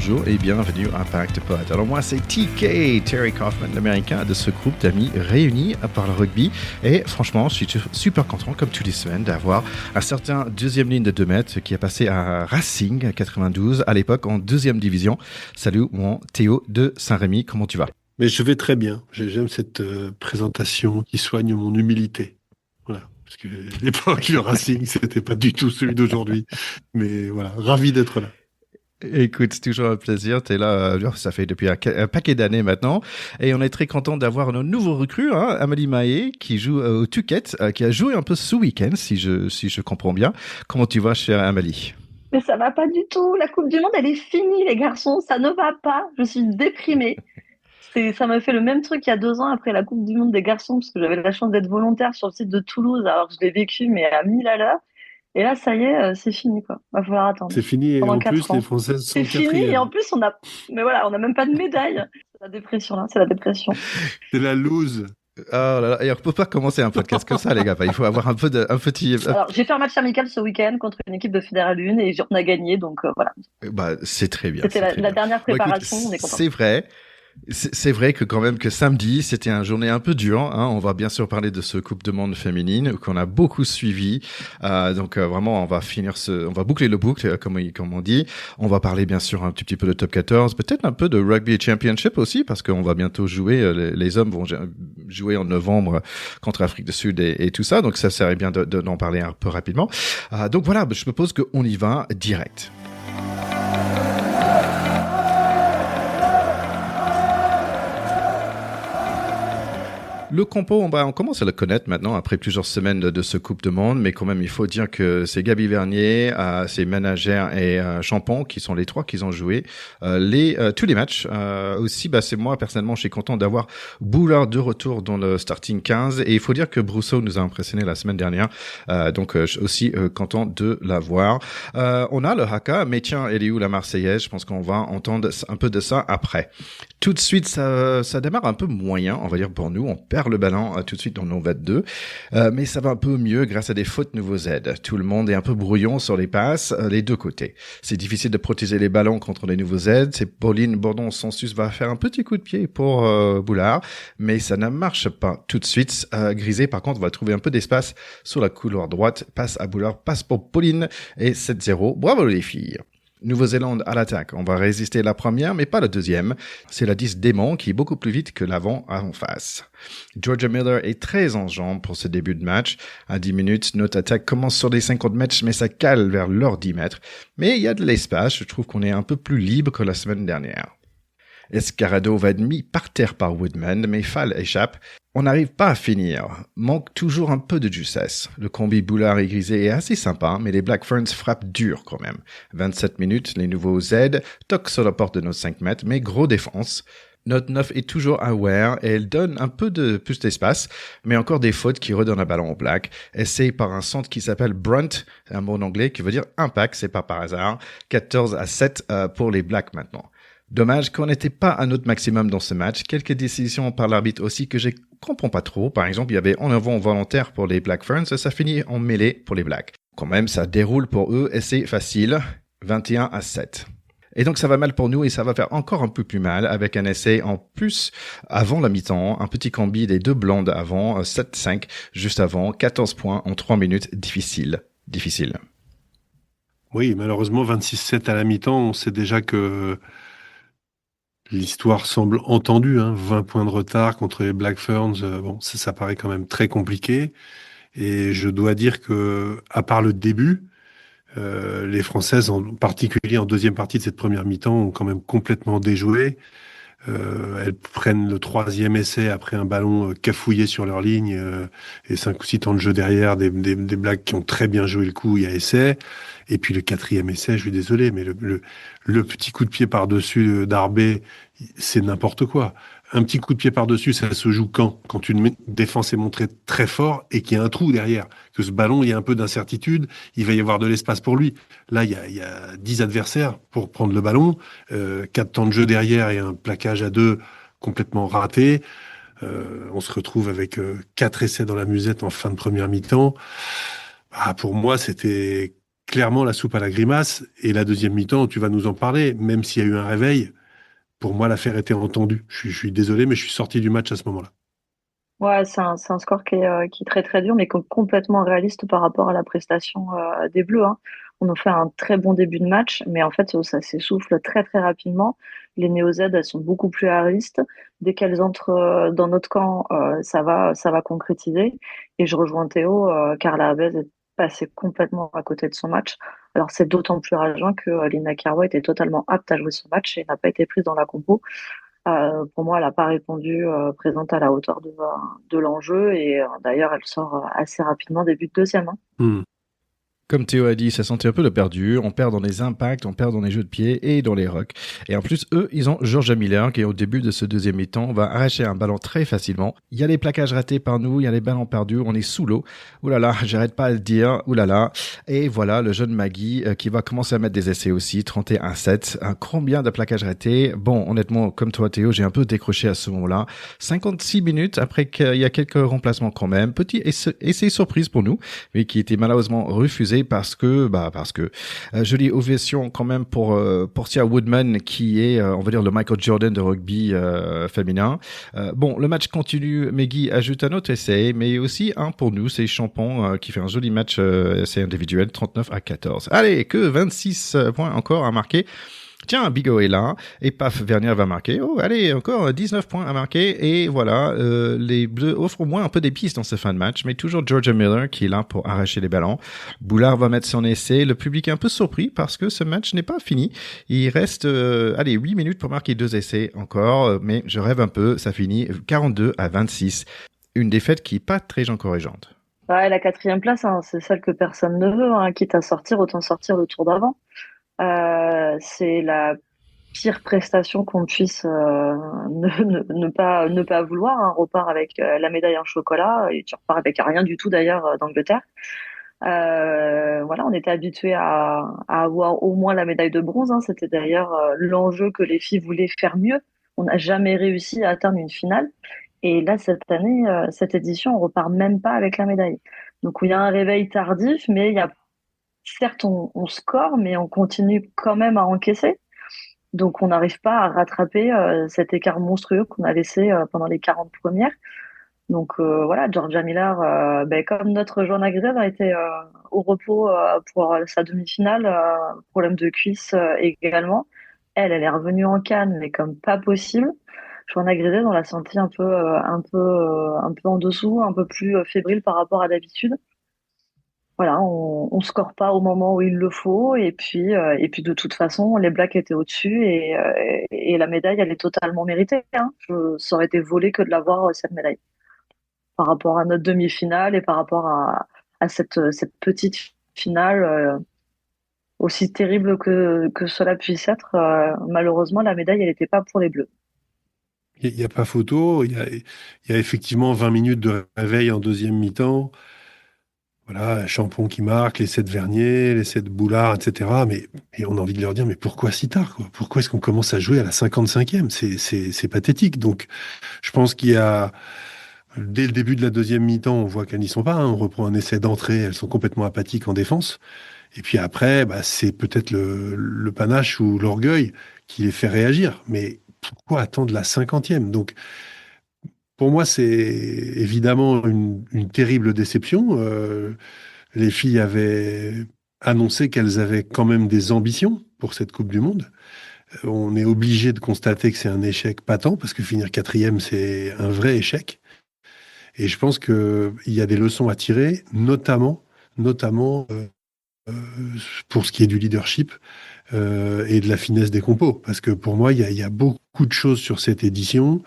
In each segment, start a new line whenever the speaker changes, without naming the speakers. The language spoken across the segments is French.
bonjour et bienvenue à Impact Pod. Alors moi c'est TK, Terry Kaufman, l'américain de ce groupe d'amis réunis par le rugby. Et franchement, je suis super content, comme toutes les semaines, d'avoir un certain deuxième ligne de 2 mètres qui est passé à Racing 92, à l'époque en deuxième division. Salut mon Théo de Saint-Rémy, comment tu vas?
Mais je vais très bien. J'aime cette présentation qui soigne mon humilité. Voilà. Parce que l'époque, le Racing, c'était pas du tout celui d'aujourd'hui. Mais voilà, ravi d'être là.
Écoute, c'est toujours un plaisir. Tu es là, ça fait depuis un paquet d'années maintenant. Et on est très content d'avoir nos nouveaux recrues, hein, Amélie Mahé, qui joue au Tuquet, qui a joué un peu ce week-end, si je comprends bien. Comment tu vas, chère Amélie?
Mais ça va pas du tout. La Coupe du Monde, elle est finie, les garçons. Ça ne va pas. Je suis déprimée. Ça m'a fait le même truc il y a 2 ans après la Coupe du Monde des garçons, parce que j'avais la chance d'être volontaire sur le site de Toulouse, alors que je l'ai vécu, mais à 1000 à l'heure. Et là, ça y est, c'est fini, quoi. Va falloir attendre
C'est fini et
pendant
en
4
plus, les
ans.
Françaises
C'est
sont
fini, et en
quatrièmes.
plus, mais voilà, on n'a même pas de médaille. C'est la dépression, là. C'est la dépression.
C'est la loose.
Oh là là, et on peut pas commencer un podcast comme ça, les gars. Il faut avoir un petit.
Alors, j'ai fait un match amical ce week-end contre une équipe de Fédéral 1 et on a gagné, donc voilà.
Bah, c'est très bien,
C'était
c'est très
la
bien.
dernière
Bon, écoute,
préparation, on est content.
c'est vrai. C'est vrai que quand même que samedi, c'était une journée un peu dure. Hein. On va bien sûr parler de ce Coupe du Monde féminine qu'on a beaucoup suivi. Donc vraiment, on va boucler le boucle, comme on dit. On va parler bien sûr un petit peu de Top 14, peut-être un peu de Rugby Championship aussi, parce qu'on va bientôt jouer. Les hommes vont jouer en novembre contre l'Afrique du Sud et tout ça. Donc ça serait bien d'en parler un peu rapidement. Donc voilà, je propose qu'on y va direct. Le compo, on commence à le connaître maintenant après plusieurs semaines de ce Coupe du Monde, mais quand même, il faut dire que c'est Gabi Vernier, c'est Manager et Champon qui sont les trois qui ont joué tous les matchs. Aussi, c'est moi personnellement, je suis content d'avoir Boulard de retour dans le starting 15 et il faut dire que Brousseau nous a impressionné la semaine dernière, donc je suis aussi content de l'avoir. On a le Haka, mais tiens, elle est où la Marseillaise? Je pense qu'on va entendre un peu de ça après. Tout de suite, ça démarre un peu moyen, on va dire pour nous. On perd le ballon tout de suite dans nos 22, mais ça va un peu mieux grâce à des fautes nouveaux aides. Tout le monde est un peu brouillon sur les passes, les deux côtés. C'est difficile de protéger les ballons contre les nouveaux aides. C'est Pauline Bourdon-Sansus va faire un petit coup de pied pour Boulard, mais ça ne marche pas tout de suite. Grisé, par contre, va trouver un peu d'espace sur la couloir droite. Passe à Boulard, passe pour Pauline et 7-0. Bravo les filles. Nouvelle-Zélande à l'attaque. On va résister la première, mais pas la deuxième. C'est la 10 Démon qui est beaucoup plus vite que l'avant en face. Georgia Miller est très en jambes pour ce début de match. À 10 minutes, notre attaque commence sur les 50 mètres, mais ça cale vers leurs 10 mètres. Mais il y a de l'espace. Je trouve qu'on est un peu plus libre que la semaine dernière. Escarado va être mis par terre par Woodman, mais Fall échappe. On n'arrive pas à finir. Manque toujours un peu de justesse. Le combi Boulard et Grisé est assez sympa, mais les Black Ferns frappent dur quand même. 27 minutes, les nouveaux Z toquent sur la porte de nos 5 mètres, mais gros défense. Notre 9 est toujours aware et elle donne un peu de plus d'espace, mais encore des fautes qui redonnent un ballon au Black. Essayé par un centre qui s'appelle Brunt, un mot en anglais qui veut dire impact, c'est pas par hasard. 14-7 pour les Blacks maintenant. Dommage qu'on n'était pas à notre maximum dans ce match. Quelques décisions par l'arbitre aussi que je comprends pas trop. Par exemple, il y avait en avant volontaire pour les Black Ferns et ça finit en mêlée pour les Blacks. Quand même, ça déroule pour eux et c'est facile. 21-7. Et donc ça va mal pour nous et ça va faire encore un peu plus mal avec un essai en plus avant la mi-temps, un petit combi des deux blondes avant, 7-5 juste avant, 14 points en 3 minutes, difficile.
Oui, malheureusement, 26-7 à la mi-temps, on sait déjà que l'histoire semble entendue. 20 points de retard contre les Black Ferns, ça paraît quand même très compliqué. Et je dois dire que, à part le début, les Françaises, en particulier en deuxième partie de cette première mi-temps, ont quand même complètement déjoué. Elles prennent le troisième essai après un ballon cafouillé sur leur ligne et 5 ou 6 temps de jeu derrière, des Blacks qui ont très bien joué le coup, il y a essai. Et puis le quatrième essai, je suis désolé, mais le petit coup de pied par-dessus d'Arbé, c'est n'importe quoi. Un petit coup de pied par-dessus, ça se joue quand une défense est montrée très fort et qu'il y a un trou derrière. Que ce ballon, il y a un peu d'incertitude, il va y avoir de l'espace pour lui. Là, il y a 10 adversaires pour prendre le ballon, 4 temps de jeu derrière et un plaquage à 2 complètement raté. On se retrouve avec 4 essais dans la musette en fin de première mi-temps. Pour moi, c'était clairement la soupe à la grimace. Et la deuxième mi-temps, tu vas nous en parler, même s'il y a eu un réveil, pour moi, l'affaire était entendue. Je suis désolé, mais je suis sorti du match à ce moment-là.
Ouais, c'est un score qui est très très dur, mais complètement réaliste par rapport à la prestation des Bleus, hein. On a fait un très bon début de match, mais en fait, ça s'essouffle très très rapidement. Les Néo-Z, elles sont beaucoup plus réalistes. Dès qu'elles entrent dans notre camp, ça va concrétiser. Et je rejoins Théo, Carla Abez est passée complètement à côté de son match. Alors c'est d'autant plus rageant que Lina Carrois était totalement apte à jouer son match et n'a pas été prise dans la compo. Pour moi, elle n'a pas répondu présente à la hauteur de l'enjeu et d'ailleurs, elle sort assez rapidement début de deuxième, hein.
Hmm.
Comme Théo a dit, ça sentait un peu le perdu. On perd dans les impacts, on perd dans les jeux de pied et dans les rucks. Et en plus, eux, ils ont Georgia Miller qui, au début de ce deuxième mi-temps, va arracher un ballon très facilement. Il y a les plaquages ratés par nous, il y a les ballons perdus, on est sous l'eau. Ouh là là, j'arrête pas à le dire. Ouh là là. Et voilà, le jeune Maggie qui va commencer à mettre des essais aussi, 31-7. Combien de plaquages ratés? Bon, honnêtement, comme toi Théo, j'ai un peu décroché à ce moment-là. 56 minutes après qu'il y a quelques remplacements quand même. Petit essai surprise pour nous, mais qui était malheureusement refusé parce que jolie ovation quand même pour Portia Woodman qui est on va dire le Michael Jordan de rugby féminin. Bon, le match continue. Maggie ajoute un autre essai, mais aussi un pour nous, c'est Champon qui fait un joli match essai individuel 39-14. Allez, que 26 points encore à marquer. Tiens, Bigot est là, et paf, Vernier va marquer. Oh, allez, encore 19 points à marquer, et voilà, les Bleus offrent au moins un peu des pistes dans ce fin de match, mais toujours Georgia Miller qui est là pour arracher les ballons. Boulard va mettre son essai, le public est un peu surpris parce que ce match n'est pas fini. Il reste, 8 minutes pour marquer 2 essais encore, mais je rêve un peu, ça finit 42-26. Une défaite qui n'est pas très encourageante.
Ouais, la quatrième place, hein, c'est celle que personne ne veut, hein. Quitte à sortir, autant sortir le tour d'avant. C'est la pire prestation qu'on puisse ne pas vouloir, hein. On repart avec la médaille en chocolat et tu repars avec rien du tout d'ailleurs d'Angleterre. Voilà, on était habitué à avoir au moins la médaille de bronze, hein. C'était d'ailleurs l'enjeu que les filles voulaient faire mieux. On n'a jamais réussi à atteindre une finale. Et là, cette année, cette édition, on repart même pas avec la médaille. Donc, il y a un réveil tardif, mais il y a certes, on score, mais on continue quand même à encaisser. Donc, on n'arrive pas à rattraper cet écart monstrueux qu'on a laissé pendant les 40 premières. Donc, voilà, Georgia Miller, comme notre Joanna Grisel a été au repos pour sa demi-finale, problème de cuisse également. Elle est revenue en canne, mais comme pas possible. Joanna Grisel, on l'a senti un peu en dessous, un peu plus fébrile par rapport à d'habitude. Voilà, on score pas au moment où il le faut et puis de toute façon les Blacks étaient au-dessus et la médaille elle est totalement méritée, hein. Ça aurait été volé que de l'avoir cette médaille par rapport à notre demi-finale et par rapport à cette petite finale aussi terrible que cela puisse être. Malheureusement la médaille elle n'était pas pour les Bleus.
Il n'y a pas photo. Il y a effectivement 20 minutes de réveil en deuxième mi-temps. Voilà, Champon qui marque, l'essai de Vernier, l'essai de Boulard, etc. Mais on a envie de leur dire, mais pourquoi si tard, quoi? Pourquoi est-ce qu'on commence à jouer à la 55e? C'est pathétique. Donc, je pense qu'il y a, dès le début de la deuxième mi-temps, on voit qu'elles n'y sont pas, hein. On reprend un essai d'entrée, elles sont complètement apathiques en défense. Et puis après, c'est peut-être le panache ou l'orgueil qui les fait réagir. Mais pourquoi attendre la 50e? Donc, pour moi, c'est évidemment une terrible déception. Les filles avaient annoncé qu'elles avaient quand même des ambitions pour cette Coupe du Monde. On est obligé de constater que c'est un échec patent, parce que finir quatrième, c'est un vrai échec. Et je pense qu'il y a des leçons à tirer, notamment pour ce qui est du leadership et de la finesse des compos. Parce que pour moi, il y a beaucoup de choses sur cette édition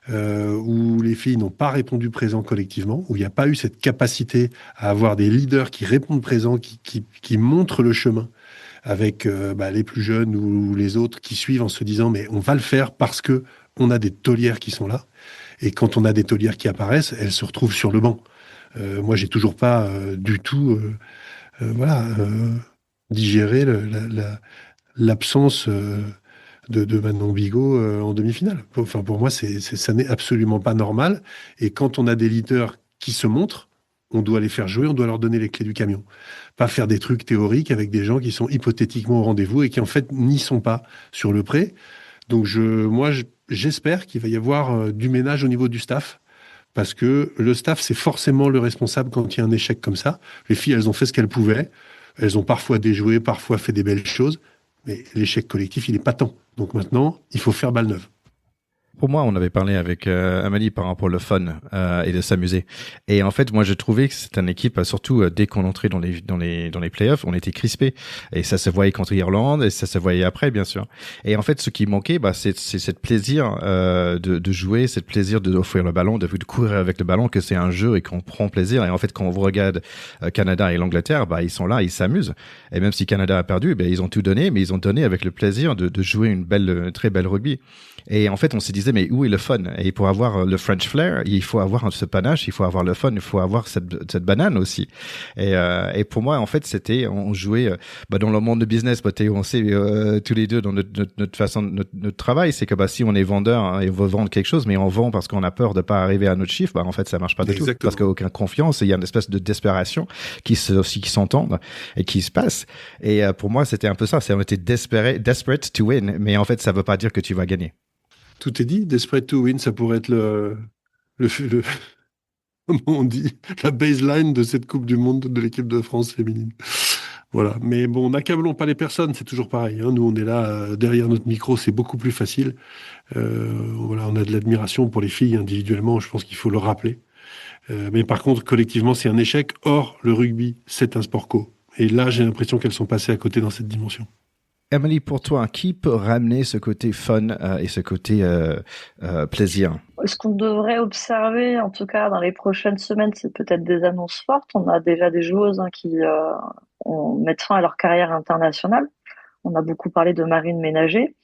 où les filles n'ont pas répondu présent collectivement, où il n'y a pas eu cette capacité à avoir des leaders qui répondent présent, qui montrent le chemin avec les plus jeunes ou les autres qui suivent en se disant mais on va le faire parce que on a des taulières qui sont là. Et quand on a des taulières qui apparaissent, elles se retrouvent sur le banc. Moi, j'ai toujours pas du tout digéré l'absence de Manon Bigot en demi-finale. Enfin, pour moi, ça n'est absolument pas normal. Et quand on a des leaders qui se montrent, on doit les faire jouer, on doit leur donner les clés du camion. Pas faire des trucs théoriques avec des gens qui sont hypothétiquement au rendez-vous et qui en fait n'y sont pas sur le pré. Donc j'espère qu'il va y avoir du ménage au niveau du staff. Parce que le staff, c'est forcément le responsable quand il y a un échec comme ça. Les filles, elles ont fait ce qu'elles pouvaient. Elles ont parfois déjoué, parfois fait des belles choses. Mais l'échec collectif, il n'est pas temps. Donc maintenant, il faut faire balle neuve.
Pour moi, on avait parlé avec Amélie par rapport au fun et de s'amuser. Et en fait, moi, je trouvais que c'était une équipe, surtout dès qu'on entrait dans les playoffs, on était crispés. Et ça se voyait contre Irlande et ça se voyait après, bien sûr. Et en fait, ce qui manquait, c'est cette plaisir de jouer, cette plaisir d'offrir le ballon, de courir avec le ballon, que c'est un jeu et qu'on prend plaisir. Et en fait, quand on regarde Canada et l'Angleterre, ils sont là, ils s'amusent. Et même si Canada a perdu, ils ont tout donné, mais ils ont donné avec le plaisir de jouer une très belle rugby. Et en fait, on se disait, mais où est le fun? Et pour avoir le French flair, il faut avoir ce panache, il faut avoir le fun, il faut avoir cette banane aussi. Et pour moi, en fait, on jouait dans le monde de business, Théo, on sait tous les deux dans notre façon, notre travail, c'est que si on est vendeur et on veut vendre quelque chose, mais on vend parce qu'on a peur de pas arriver à notre chiffre, en fait, ça marche pas du tout. Parce qu'il n'y a aucune confiance, et il y a une espèce de desperation qui s'entend et qui se passe. Et pour moi, c'était un peu ça. On était desperate to win, mais en fait, ça veut pas dire que tu vas gagner.
Tout est dit. Desperate to win, ça pourrait être comment on dit, la baseline de cette Coupe du Monde de l'équipe de France féminine. Voilà. Mais bon, n'accablons pas les personnes, c'est toujours pareil. Nous, on est là, derrière notre micro, c'est beaucoup plus facile. Voilà, on a de l'admiration pour les filles individuellement, je pense qu'il faut le rappeler. Mais par contre, collectivement, c'est un échec. Or, le rugby, c'est un sport co. Et là, j'ai l'impression qu'elles sont passées à côté dans cette dimension.
Emily, pour toi, qui peut ramener ce côté fun et ce côté plaisir?
Ce qu'on devrait observer, en tout cas dans les prochaines semaines, c'est peut-être des annonces fortes. On a déjà des joueuses qui mettent fin à leur carrière internationale. On a beaucoup parlé de Marine Ménager,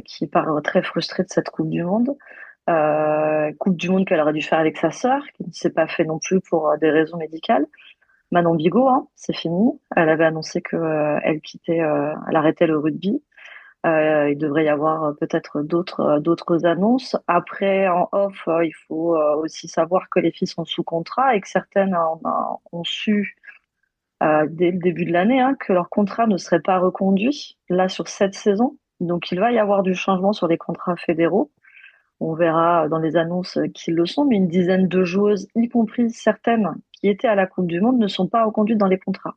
qui part très frustrée de cette Coupe du Monde. Coupe du Monde qu'elle aurait dû faire avec sa sœur, qui ne s'est pas fait non plus pour des raisons médicales. Manon Bigot, c'est fini. Elle avait annoncé qu'elle quittait, elle arrêtait le rugby. Il devrait y avoir peut-être d'autres annonces. Après, en off, il faut aussi savoir que les filles sont sous contrat et que certaines ont su dès le début de l'année que leur contrat ne serait pas reconduit là sur cette saison. Donc, il va y avoir du changement sur les contrats fédéraux. On verra dans les annonces qui le sont, mais une dizaine de joueuses, y compris certaines qui étaient à la Coupe du Monde, ne sont pas reconduites dans les contrats.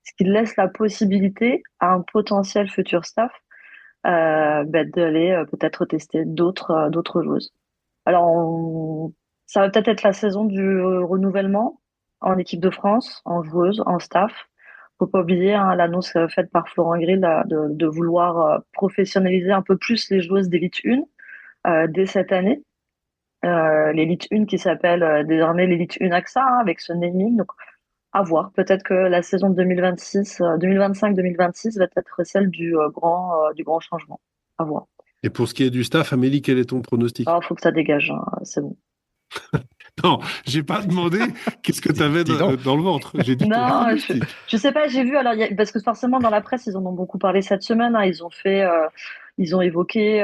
Ce qui laisse la possibilité à un potentiel futur staff d'aller peut-être tester d'autres joueuses. Alors, ça va peut-être être la saison du renouvellement en équipe de France, en joueuse, en staff. Faut pas oublier l'annonce faite par Florent Grill de vouloir professionnaliser un peu plus les joueuses d'élite 1 dès cette année. L'élite 1 qui s'appelle désormais l'élite 1 AXA avec ce naming. Donc, à voir. Peut-être que la saison 2025-2026 va être celle du grand changement. À voir.
Et pour ce qui est du staff, Amélie, quel est ton pronostic?
Il faut que ça dégage, c'est bon.
Non, j'ai pas demandé qu'est-ce que tu avais dans le ventre. J'ai dit
non, je sais pas, j'ai vu, alors, parce que forcément dans la presse, ils en ont beaucoup parlé cette semaine, ils ont évoqué,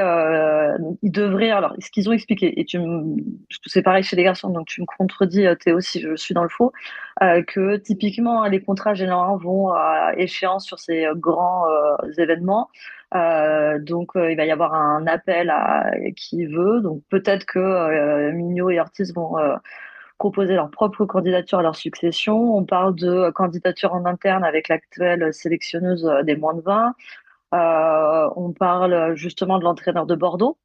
ils devraient, alors ce qu'ils ont expliqué, et c'est pareil chez les garçons, donc tu me contredis Théo si je suis dans le faux, que typiquement les contrats généraux vont à échéance sur ces grands événements. Donc il va y avoir un appel à qui veut. Donc peut-être que Mignot et Ortiz vont proposer leur propre candidature à leur succession. On parle de candidature en interne avec l'actuelle sélectionneuse des moins de 20. On parle justement de l'entraîneur de Bordeaux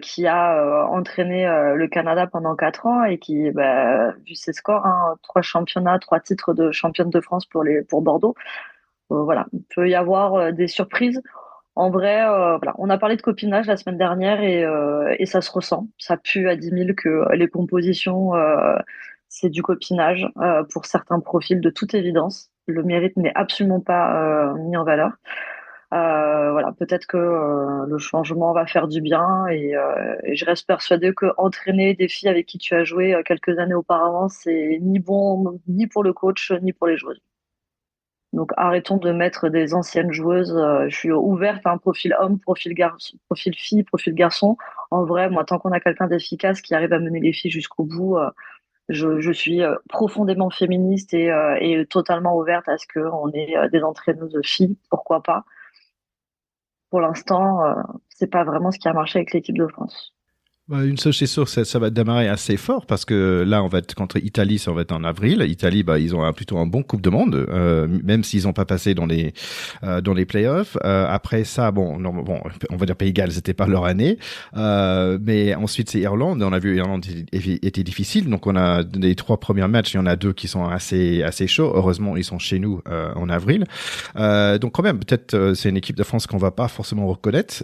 qui a entraîné le Canada pendant 4 ans et qui, vu ses scores, 3 championnats, 3 titres de championne de France pour Bordeaux. Voilà, il peut y avoir des surprises. En vrai, voilà, on a parlé de copinage la semaine dernière et ça se ressent. Ça pue à 10 000 que les compositions, c'est du copinage pour certains profils de toute évidence. Le mérite n'est absolument pas mis en valeur. Voilà, peut-être que le changement va faire du bien et je reste persuadée que entraîner des filles avec qui tu as joué quelques années auparavant, c'est ni bon ni pour le coach ni pour les joueuses. Donc arrêtons de mettre des anciennes joueuses. Je suis ouverte à un profil homme, profil garçon, profil fille, profil garçon. En vrai, moi, tant qu'on a quelqu'un d'efficace qui arrive à mener les filles jusqu'au bout, Je suis profondément féministe et totalement ouverte à ce qu'on ait des entraîneuses filles, pourquoi pas. Pour l'instant, c'est pas vraiment ce qui a marché avec l'équipe de France.
Une chose c'est sûr, ça va démarrer assez fort parce que là, on va être contre Italie, ça va être en avril. Italie, ils ont plutôt un bon Coupe de Monde, même s'ils n'ont pas passé dans les playoffs. Après ça, on va dire Pays de Galles, c'était pas leur année. Mais ensuite, c'est Irlande. On a vu Irlande était difficile, donc on a les 3 premiers matchs, il y en a 2 qui sont assez chauds. Heureusement, ils sont chez nous en avril. Donc quand même, peut-être c'est une équipe de France qu'on va pas forcément reconnaître,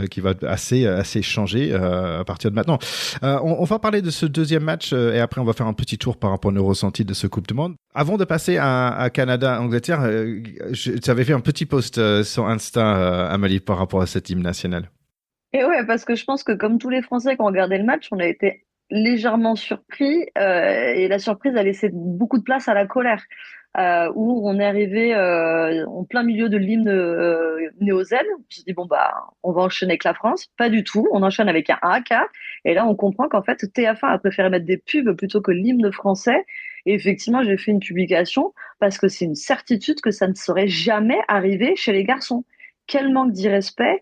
qui va assez changer. À partir de maintenant. On va parler de ce deuxième match et après on va faire un petit tour par rapport à nos ressentis de ce Coupe du Monde. Avant de passer à Canada-Angleterre, tu avais fait un petit post sur Insta, Amélie, par rapport à cette hymne nationale.
Et ouais, parce que je pense que comme tous les Français qui ont regardé le match, on a été légèrement surpris et la surprise a laissé beaucoup de place à la colère. Où on est arrivé en plein milieu de l'hymne néo-zèle. On s'est dit bon on va enchaîner avec la France. Pas du tout. On enchaîne avec un AK. Et là on comprend qu'en fait TF1 a préféré mettre des pubs plutôt que l'hymne français. Et effectivement j'ai fait une publication parce que c'est une certitude que ça ne serait jamais arrivé chez les garçons. Quel manque d'irrespect.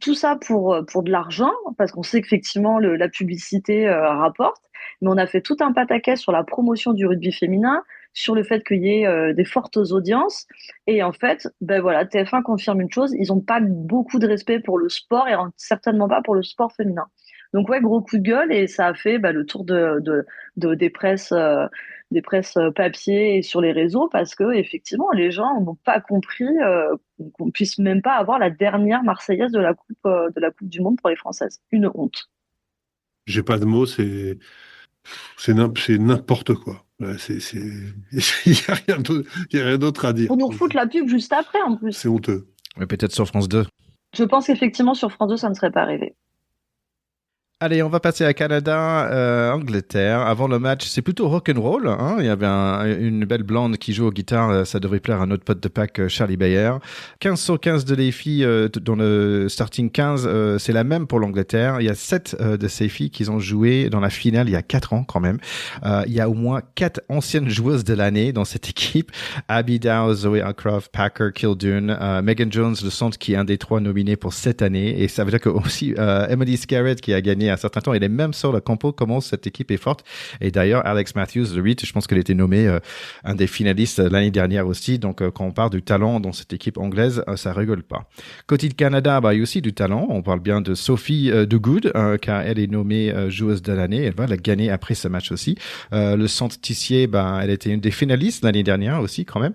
Tout ça pour de l'argent, parce qu'on sait qu'effectivement la publicité rapporte, mais on a fait tout un pataquès sur la promotion du rugby féminin, sur le fait qu'il y ait des fortes audiences, et en fait, TF1 confirme une chose, ils n'ont pas beaucoup de respect pour le sport, et certainement pas pour le sport féminin. Donc ouais, gros coup de gueule, et ça a fait le tour des presses papier et sur les réseaux parce que effectivement les gens n'ont pas compris qu'on puisse même pas avoir la dernière Marseillaise de la coupe du monde pour les Françaises. Une honte.
J'ai pas de mots, c'est n'importe quoi. Ouais, il y a rien d'autre à dire.
Pour nous refoutre la pub juste après en plus.
C'est honteux.
Mais peut-être sur France 2.
Je pense qu'effectivement sur France 2 ça ne serait pas arrivé.
Allez, on va passer à Canada, Angleterre. Avant le match, c'est plutôt rock'n'roll. Hein. Il y avait une belle blonde qui joue aux guitares. Ça devrait plaire à notre pote de pack, Charlie Bayer. 15 sur 15 de les filles dans le starting 15, c'est la même pour l'Angleterre. Il y a 7 de ces filles qui ont joué dans la finale il y a 4 ans quand même. Il y a au moins 4 anciennes joueuses de l'année dans cette équipe. Abby Dow, Zoe Alcroft, Packer, Kildune, Megan Jones, le centre qui est un des 3 nominés pour cette année. Et ça veut dire que aussi Emily Scarrett qui a gagné un certain temps. Il est même sur la compo, comment cette équipe est forte. Et d'ailleurs, Alex Matthews, le 8, je pense qu'elle a été nommée un des finalistes l'année dernière aussi. Donc, quand on parle du talent dans cette équipe anglaise, ça rigole pas. Côté de Canada, il y a aussi du talent. On parle bien de Sophie DeGood, car elle est nommée joueuse de l'année. Elle va la gagner après ce match aussi. Le centre Tissier, elle était une des finalistes l'année dernière aussi, quand même.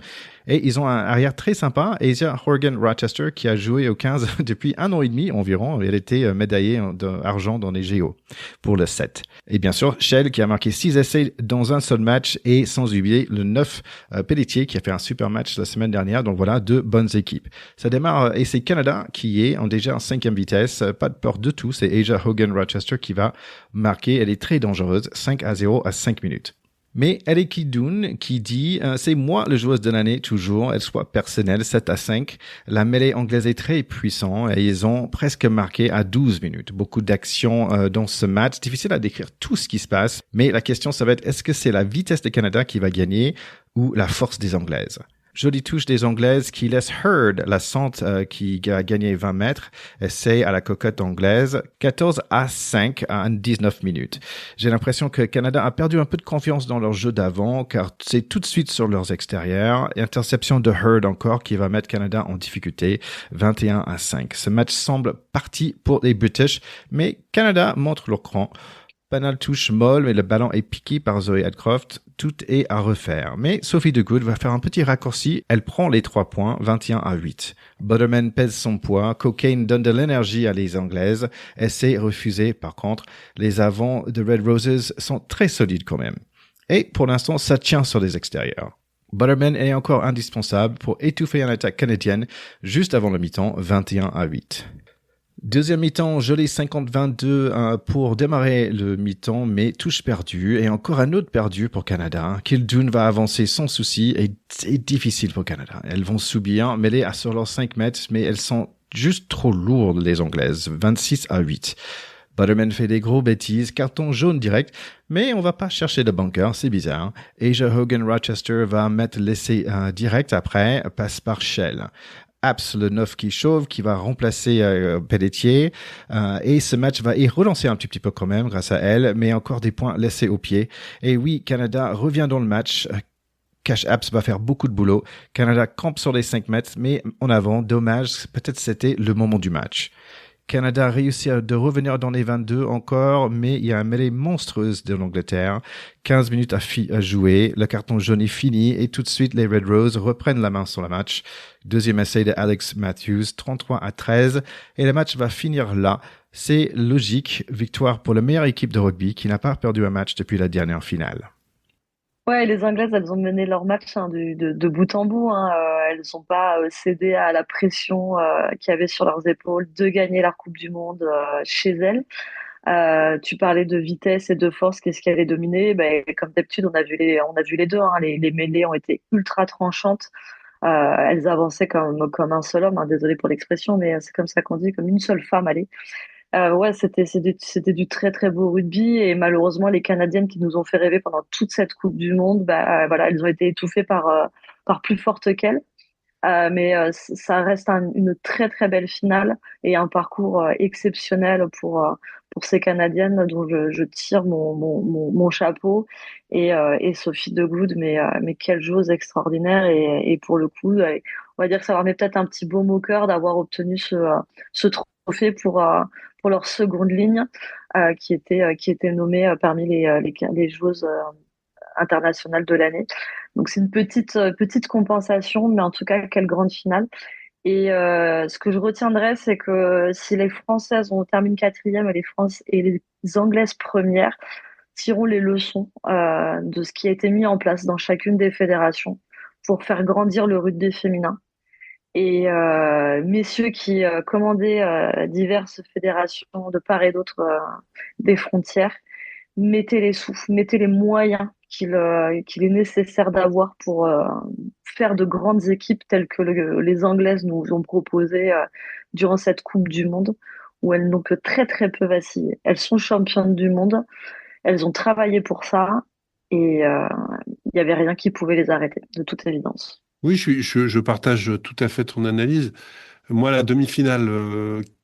Et ils ont un arrière très sympa, Asia Horgan Rochester, qui a joué au 15 depuis 1 an et demi environ. Elle était médaillée d'argent dans les JO pour le 7. Et bien sûr, Shell qui a marqué 6 essais dans un seul match et sans oublier le 9 Pelletier qui a fait un super match la semaine dernière. Donc voilà, 2 bonnes équipes. Ça démarre et c'est Canada qui est déjà en 5e vitesse. Pas de peur de tout. C'est Asia Horgan Rochester qui va marquer. Elle est très dangereuse. 5-0 à 5 minutes. Mais Ellie Kidun qui dit c'est moi le joueuse de l'année toujours, elle soit personnelle 7-5. La mêlée anglaise est très puissante et ils ont presque marqué à 12 minutes. Beaucoup d'actions dans ce match. Difficile à décrire tout ce qui se passe, mais la question ça va être est-ce que c'est la vitesse des Canada qui va gagner ou la force des Anglaises? Jolie touche des Anglaises qui laisse Heard, la centre qui a gagné 20 mètres, essai à la cocotte anglaise, 14-5 à 19 minutes. J'ai l'impression que Canada a perdu un peu de confiance dans leur jeu d'avant, car c'est tout de suite sur leurs extérieurs. Interception de Heard encore qui va mettre Canada en difficulté, 21-5. Ce match semble parti pour les British, mais Canada montre leur cran. Panal touche molle, mais le ballon est piqué par Zoe Adcroft. Tout est à refaire. Mais Sophie DeGood va faire un petit raccourci. Elle prend les 3 points, 21-8. Butterman pèse son poids. Cocaine donne de l'énergie à les Anglaises. Essai refusé, par contre. Les avants de Red Roses sont très solides quand même. Et pour l'instant, ça tient sur les extérieurs. Butterman est encore indispensable pour étouffer une attaque canadienne juste avant le mi-temps, 21-8. Deuxième mi-temps, joli 50-22 pour démarrer le mi-temps, mais touche perdue et encore un autre perdu pour Canada. Kildune va avancer sans souci et c'est difficile pour Canada. Elles vont subir, mêlées sur leurs 5 mètres, mais elles sont juste trop lourdes, les Anglaises. 26-8. Butterman fait des gros bêtises, carton jaune direct, mais on va pas chercher de bunker, c'est bizarre. Asia Hogan-Rochester va mettre l'essai direct après, passe par Shell. Apps, le 9 qui chauffe, qui va remplacer Pelletier. Et ce match va y relancer un petit peu quand même grâce à elle, mais encore des points laissés au pied. Et oui, Canada revient dans le match. Cash Apps va faire beaucoup de boulot. Canada campe sur les 5 mètres, mais en avant, dommage, peut-être c'était le moment du match. Canada réussit de revenir dans les 22 encore, mais il y a une mêlée monstrueuse de l'Angleterre. 15 minutes à jouer, le carton jaune est fini et tout de suite les Red Rose reprennent la main sur le match. Deuxième essai de Alex Matthews, 33-13, et le match va finir là. C'est logique, victoire pour la meilleure équipe de rugby qui n'a pas perdu un match depuis la dernière finale.
Ouais, les Anglaises, elles ont mené leur match de bout en bout. Elles n'ont pas cédé à la pression qu'il y avait sur leurs épaules de gagner la Coupe du Monde chez elles. Tu parlais de vitesse et de force, qu'est-ce qui avait dominé? Ben, comme d'habitude, on a vu les deux. Les mêlées ont été ultra tranchantes. Elles avançaient comme un seul homme. Désolé pour l'expression, mais c'est comme ça qu'on dit, comme une seule femme. Allez. Ouais, c'était du très très beau rugby et malheureusement les Canadiennes qui nous ont fait rêver pendant toute cette Coupe du Monde, voilà, elles ont été étouffées par plus forte qu'elles. Mais ça reste une très très belle finale et un parcours exceptionnel pour ces Canadiennes dont je tire mon chapeau et Sophie De Goud, mais quelle joueuse extraordinaire et pour le coup, on va dire que ça leur met peut-être un petit baume au cœur d'avoir obtenu ce trophée pour leur seconde ligne qui était nommée parmi les joueuses internationales de l'année. Donc c'est une petite compensation, mais en tout cas, quelle grande finale. Et ce que je retiendrai, c'est que si les Françaises ont terminé quatrième et les Anglaises premières, tirons les leçons de ce qui a été mis en place dans chacune des fédérations pour faire grandir le rugby féminin. Et messieurs qui commandaient diverses fédérations de part et d'autre des frontières, mettez les sous, mettez les moyens qu'il est nécessaire d'avoir pour faire de grandes équipes telles que les Anglaises nous ont proposé durant cette Coupe du Monde, où elles n'ont que très très peu vacillé. Elles sont championnes du monde, elles ont travaillé pour ça, et il n'y avait rien qui pouvait les arrêter, de toute évidence.
Oui, je partage tout à fait ton analyse. Moi, la demi-finale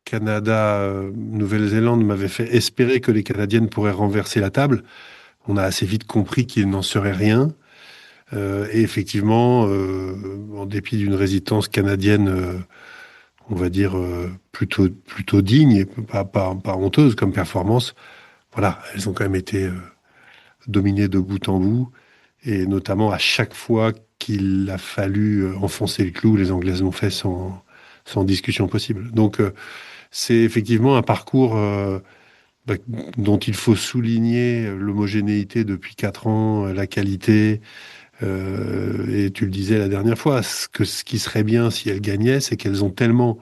Canada-Nouvelle-Zélande m'avait fait espérer que les Canadiennes pourraient renverser la table. On a assez vite compris qu'il n'en serait rien. Et effectivement, en dépit d'une résistance canadienne, on va dire plutôt digne et pas honteuse comme performance, voilà, elles ont quand même été dominées de bout en bout. Et notamment à chaque fois qu'il a fallu enfoncer le clou, les Anglaises l'ont fait sans discussion possible. Donc c'est effectivement un parcours dont il faut souligner l'homogénéité depuis 4 ans, la qualité. Et tu le disais la dernière fois, ce qui serait bien si elles gagnaient, c'est qu'elles ont tellement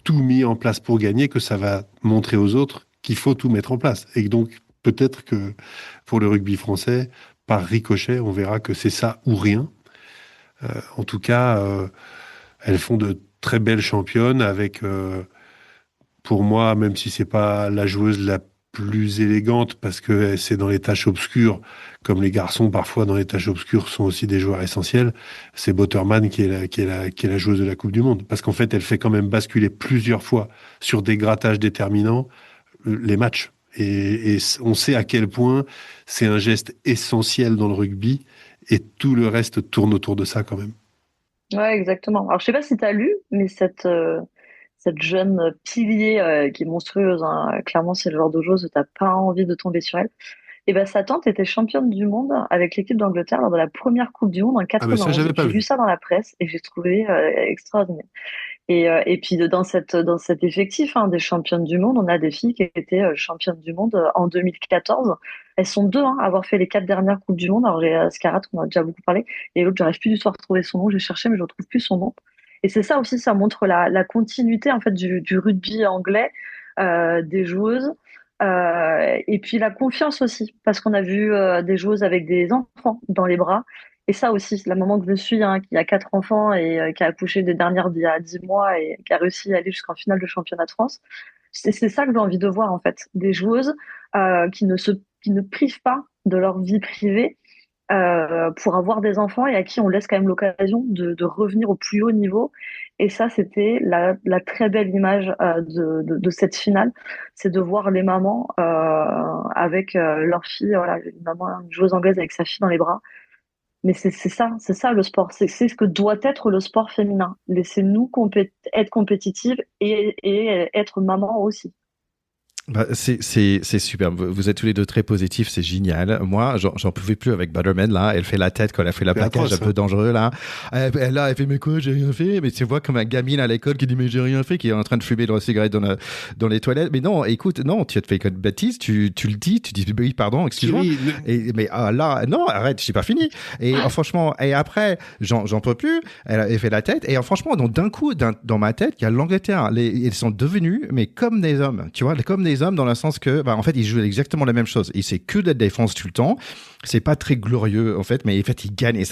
tout mis en place pour gagner que ça va montrer aux autres qu'il faut tout mettre en place. Et donc peut-être que pour le rugby français, par ricochet, on verra que c'est ça ou rien. En tout cas, elles font de très belles championnes avec, pour moi, même si c'est pas la joueuse la plus élégante parce que c'est dans les tâches obscures, comme les garçons parfois dans les tâches obscures sont aussi des joueurs essentiels, c'est Botterman qui est la joueuse de la Coupe du Monde. Parce qu'en fait, elle fait quand même basculer plusieurs fois sur des grattages déterminants les matchs. Et on sait à quel point c'est un geste essentiel dans le rugby et tout le reste tourne autour de ça quand même.
Ouais, exactement. Alors, je sais pas si tu as lu, mais cette jeune pilier qui est monstrueuse, clairement, c'est le genre de joueuse où t'as pas envie de tomber sur elle. Et ben, sa tante était championne du monde avec l'équipe d'Angleterre lors de la première Coupe du Monde en
Ah ben ça,
91.
j'avais pas
J'ai vu
vu.
ça dans la presse et j'ai trouvé extraordinaire. Et puis dans cet effectif des championnes du monde, on a des filles qui étaient championnes du monde en 2014. Elles sont deux à avoir fait les 4 dernières Coupes du Monde. Alors j'ai Scarlett, qu'on a déjà beaucoup parlé, et l'autre, j'arrive plus du tout à retrouver son nom. J'ai cherché, mais je retrouve plus son nom. Et c'est ça aussi, ça montre la continuité en fait du rugby anglais, des joueuses. Et puis la confiance aussi, parce qu'on a vu des joueuses avec des enfants dans les bras. Et ça aussi, la maman que je suis, qui a 4 enfants et qui a accouché des dernières d'il y a 10 mois et qui a réussi à aller jusqu'en finale de championnat de France, C'est ça que j'ai envie de voir en fait, des joueuses qui ne privent pas de leur vie privée pour avoir des enfants et à qui on laisse quand même l'occasion de revenir au plus haut niveau. Et ça, c'était la très belle image de cette finale, c'est de voir les mamans avec leur fille, voilà, une maman, une joueuse anglaise avec sa fille dans les bras. Mais c'est ça le sport, c'est ce que doit être le sport féminin. Laissez-nous être compétitives et être maman aussi.
Bah, c'est super. Vous êtes tous les deux très positifs, c'est génial. Moi, j'en pouvais plus avec Butterman, là. Elle fait la tête quand elle a fait la plaquage un peu dangereux, là. Elle fait, mais quoi, j'ai rien fait. Mais tu vois, comme un gamine à l'école qui dit, mais j'ai rien fait, qui est en train de fumer dans la cigarette dans les toilettes. Mais non, écoute, non, tu as fait une bêtise, tu le dis, tu dis, oui, pardon, excuse-moi. Mais là, non, arrête, j'ai pas fini. Et franchement, et après, j'en peux plus. Elle fait la tête. Et franchement, donc, d'un coup, dans ma tête, il y a l'Angleterre. Ils sont devenus, mais comme des hommes, tu vois, comme des hommes dans le sens que, en fait, ils jouent exactement la même chose. Et c'est que de la défense tout le temps. C'est pas très glorieux, en fait, mais en fait, ils gagnent et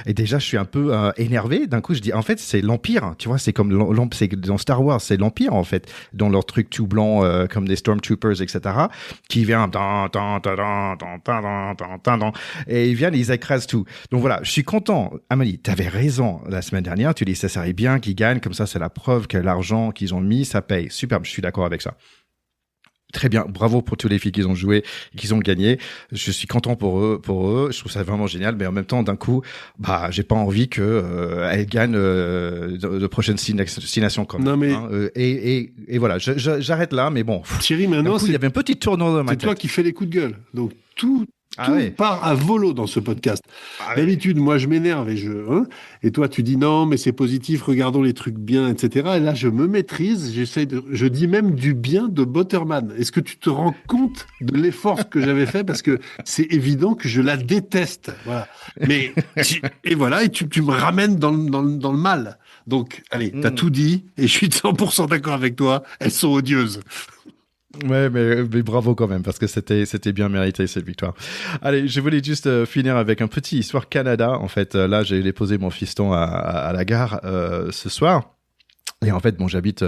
et déjà, je suis un peu énervé. D'un coup, je dis, en fait, c'est l'Empire, tu vois, c'est comme c'est dans Star Wars, c'est l'Empire, en fait, dans leur truc tout blanc, comme des Stormtroopers, etc., qui vient, et ils viennent, ils écrasent tout. Donc voilà, je suis content. Amélie, t'avais raison la semaine dernière. Tu dis, ça serait bien qu'ils gagnent. Comme ça, c'est la preuve que l'argent qu'ils ont mis, ça paye. Superbe. Je suis d'accord avec ça. Très bien, bravo pour tous les filles qui ont joué et qui ont gagné. Je suis content pour eux. Je trouve ça vraiment génial, mais en même temps, d'un coup, j'ai pas envie que elles gagnent de prochaines six nations quand même.
Non mais
et voilà, j'arrête là, mais bon.
Thierry, maintenant,
il y avait un petit tournant dans ma tête.
C'est toi qui fais les coups de gueule, donc tout
ouais.
part à volo dans ce podcast. D'habitude, moi, je m'énerve et toi, tu dis non, mais c'est positif, regardons les trucs bien, etc. Et là, je me maîtrise, je dis même du bien de Butterman. Est-ce que tu te rends compte de l'effort que j'avais fait? Parce que c'est évident que je la déteste. Voilà. Mais, et voilà, et tu me ramènes dans le mal. Donc, allez, t'as tout dit, et je suis 100% d'accord avec toi, elles sont odieuses.
Ouais, mais bravo quand même, parce que c'était bien mérité cette victoire. Allez, je voulais juste finir avec un petit histoire Canada. En fait, là, j'ai déposé mon fiston à la gare ce soir. Et en fait, bon, j'habite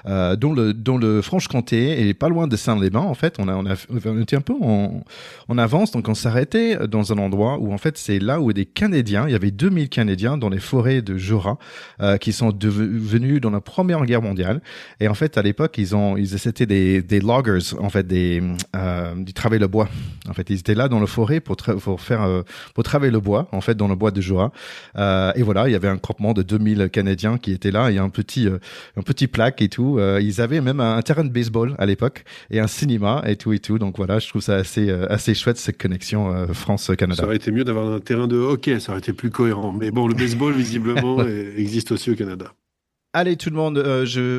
dans le Franche-Comté et pas loin de Saint-Léman. En fait, on était un peu en avance, donc on s'arrêtait dans un endroit où en fait c'est là où des Canadiens, il y avait 2000 Canadiens dans les forêts de Jura qui sont venus dans la Première Guerre mondiale. Et en fait, à l'époque, c'était des loggers, en fait, du travail le bois. En fait, ils étaient là dans la forêt pour travailler le bois, en fait, dans le bois de Jura. Et voilà, il y avait un campement de 2000 Canadiens qui étaient là. Il y a un petit plaque et tout. Ils avaient même un terrain de baseball à l'époque et un cinéma et tout. Donc voilà, je trouve ça assez chouette cette connexion France-Canada.
Ça aurait été mieux d'avoir un terrain de hockey, ça aurait été plus cohérent. Mais bon, le baseball visiblement existe aussi au Canada.
Allez tout le monde,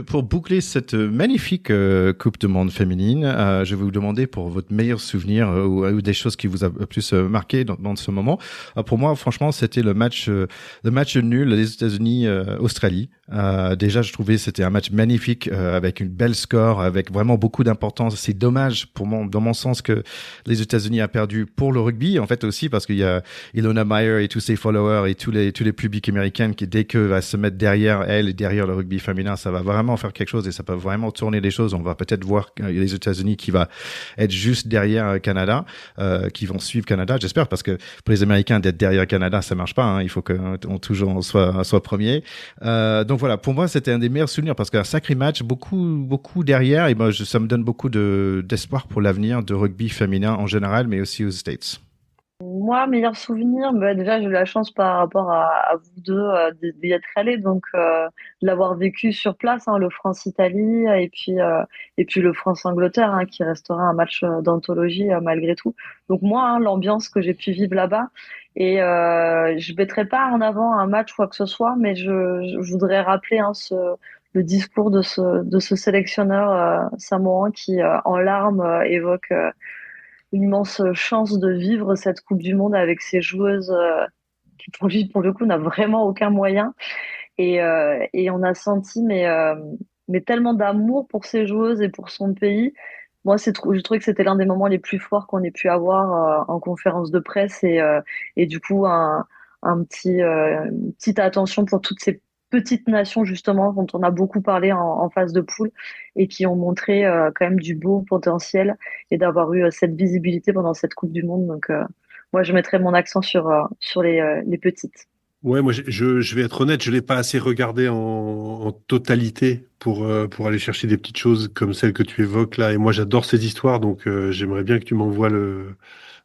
pour boucler cette magnifique Coupe du Monde féminine, je vais vous demander pour votre meilleur souvenir ou des choses qui vous a plus marqué dans ce moment. Pour moi, franchement, c'était le match nul des États-Unis-Australie. Déjà, je trouvais c'était un match magnifique avec une belle score, avec vraiment beaucoup d'importance. C'est dommage dans mon sens que les États-Unis a perdu pour le rugby, en fait aussi parce qu'il y a Ilona Meyer et tous ses followers et tous les publics américains qui dès que va se mettre derrière elle et derrière le rugby féminin, ça va vraiment faire quelque chose et ça peut vraiment tourner les choses. On va peut-être voir les États-Unis qui va être juste derrière Canada, qui vont suivre Canada, j'espère, parce que pour les Américains d'être derrière Canada, ça marche pas. Hein. Il faut qu'on soit premier. Donc voilà, pour moi, c'était un des meilleurs souvenirs parce qu'un sacré match, beaucoup derrière et moi, ça me donne beaucoup d'espoir pour l'avenir de rugby féminin en général, mais aussi aux States.
Moi, meilleur souvenir, déjà, j'ai eu la chance par rapport à vous deux d'y être allés, donc de l'avoir vécu sur place, hein, le France-Italie et puis le France-Angleterre, hein, qui restera un match d'anthologie malgré tout. Donc moi, hein, l'ambiance que j'ai pu vivre là-bas, et je mettrai pas en avant un match quoi que ce soit, mais je voudrais rappeler hein, le discours de ce sélectionneur samoan qui, en larmes, évoque une immense chance de vivre cette Coupe du Monde avec ces joueuses qui, pour lui, pour le coup, n'a vraiment aucun moyen. Et on a senti mais tellement d'amour pour ces joueuses et pour son pays. Moi, je trouvais que c'était l'un des moments les plus forts qu'on ait pu avoir en conférence de presse et du coup, une petite attention pour toutes petites nations justement dont on a beaucoup parlé en phase de poule et qui ont montré quand même du beau potentiel et d'avoir eu cette visibilité pendant cette Coupe du Monde. Donc moi, je mettrais mon accent sur les petites.
Ouais, moi je vais être honnête, je l'ai pas assez regardé en totalité pour aller chercher des petites choses comme celles que tu évoques là. Et moi j'adore ces histoires, donc j'aimerais bien que tu m'envoies le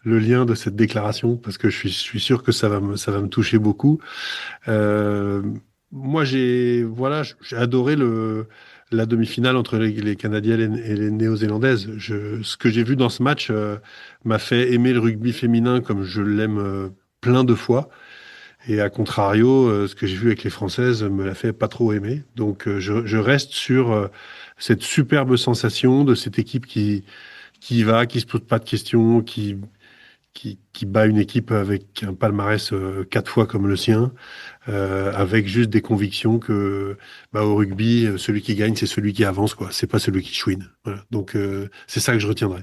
lien de cette déclaration parce que je suis sûr que ça va me toucher beaucoup. Euh, Moi j'ai adoré la demi-finale entre les Canadiennes et les Néo-Zélandaises. Ce que j'ai vu dans ce match m'a fait aimer le rugby féminin comme je l'aime plein de fois. Et à contrario, ce que j'ai vu avec les Françaises me l'a fait pas trop aimer. Donc je reste sur cette superbe sensation de cette équipe qui y va, qui se pose pas de questions, qui bat une équipe avec un palmarès 4 fois comme le sien, avec juste des convictions que au rugby, celui qui gagne, c'est celui qui avance, quoi. C'est pas celui qui chouine. Voilà. Donc c'est ça que je retiendrai.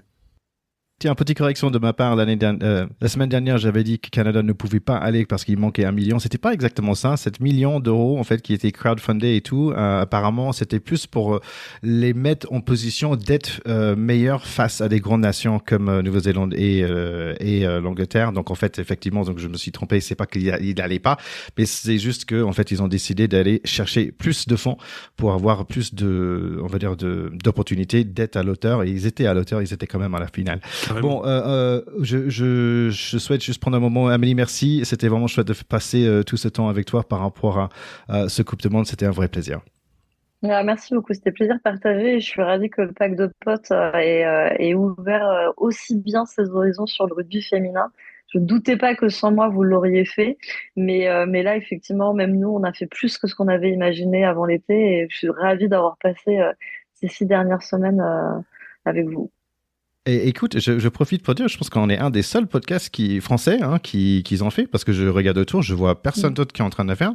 Tiens, petite correction de ma part. La semaine dernière, j'avais dit que Canada ne pouvait pas aller parce qu'il manquait 1 million. C'était pas exactement ça. 7 millions d'euros, en fait, qui étaient crowdfundés et tout, apparemment, c'était plus pour les mettre en position d'être meilleurs face à des grandes nations comme Nouvelle-Zélande et l'Angleterre. Donc, en fait, effectivement, donc je me suis trompé. C'est pas qu'il allait pas, mais c'est juste que, en fait, ils ont décidé d'aller chercher plus de fonds pour avoir plus on va dire, d'opportunités d'être à l'auteur. Et ils étaient à l'auteur. Ils étaient quand même à la finale. Bon, je souhaite juste prendre un moment. Amélie, merci. C'était vraiment chouette de passer tout ce temps avec toi par rapport à ce Coupe du Monde. C'était un vrai plaisir.
Merci beaucoup, c'était plaisir partagé et je suis ravie que le pack de potes ait ouvert aussi bien ses horizons sur le rugby féminin. Je ne doutais pas que sans moi vous l'auriez fait, mais là effectivement même nous on a fait plus que ce qu'on avait imaginé avant l'été et je suis ravie d'avoir passé ces 6 dernières semaines avec vous.
Et écoute, je profite pour dire, je pense qu'on est un des seuls podcasts français qui ont fait, parce que je regarde autour, je vois personne d'autre qui est en train de le faire.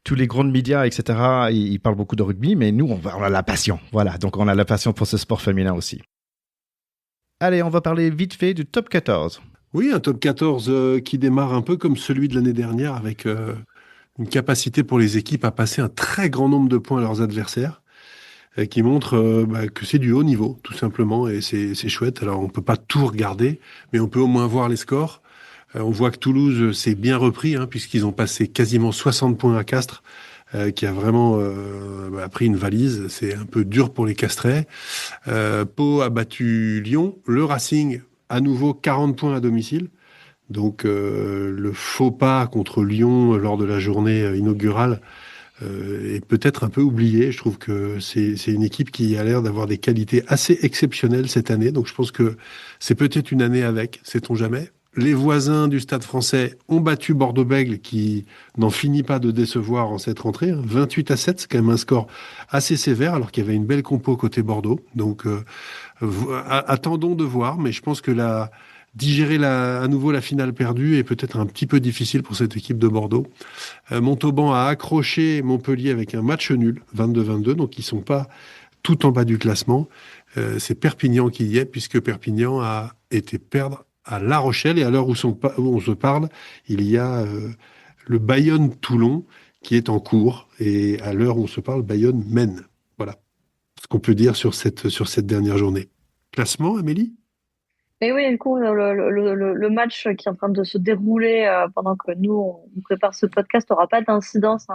Tous les grands médias, etc., ils parlent beaucoup de rugby, mais nous, on a la passion. Voilà, donc on a la passion pour ce sport féminin aussi. Allez, on va parler vite fait du top 14.
Oui, un top 14 qui démarre un peu comme celui de l'année dernière avec une capacité pour les équipes à passer un très grand nombre de points à leurs adversaires, qui montre que c'est du haut niveau, tout simplement, et c'est chouette. Alors, on peut pas tout regarder, mais on peut au moins voir les scores. On voit que Toulouse s'est bien repris, puisqu'ils ont passé quasiment 60 points à Castres, qui a vraiment pris une valise. C'est un peu dur pour les Castrais. Pau a battu Lyon. Le Racing, à nouveau, 40 points à domicile. Donc, le faux pas contre Lyon lors de la journée inaugurale est peut-être un peu oublié. Je trouve que c'est une équipe qui a l'air d'avoir des qualités assez exceptionnelles cette année. Donc je pense que c'est peut-être une année avec, sait-on jamais. Les voisins du Stade Français ont battu Bordeaux-Bègles qui n'en finit pas de décevoir en cette rentrée. 28-7, c'est quand même un score assez sévère alors qu'il y avait une belle compo côté Bordeaux. Donc attendons de voir, mais je pense que digérer à nouveau la finale perdue est peut-être un petit peu difficile pour cette équipe de Bordeaux. Montauban a accroché Montpellier avec un match nul, 22-22, donc ils sont pas tout en bas du classement. C'est Perpignan qui y est, puisque Perpignan a été perdre à La Rochelle, et à l'heure où on se parle, il y a le Bayonne-Toulon qui est en cours, et à l'heure où on se parle, Bayonne mène. Voilà ce qu'on peut dire sur cette dernière journée. Classement, Amélie ?
Et oui, du coup, le match qui est en train de se dérouler pendant que nous, on prépare ce podcast, n'aura pas d'incidence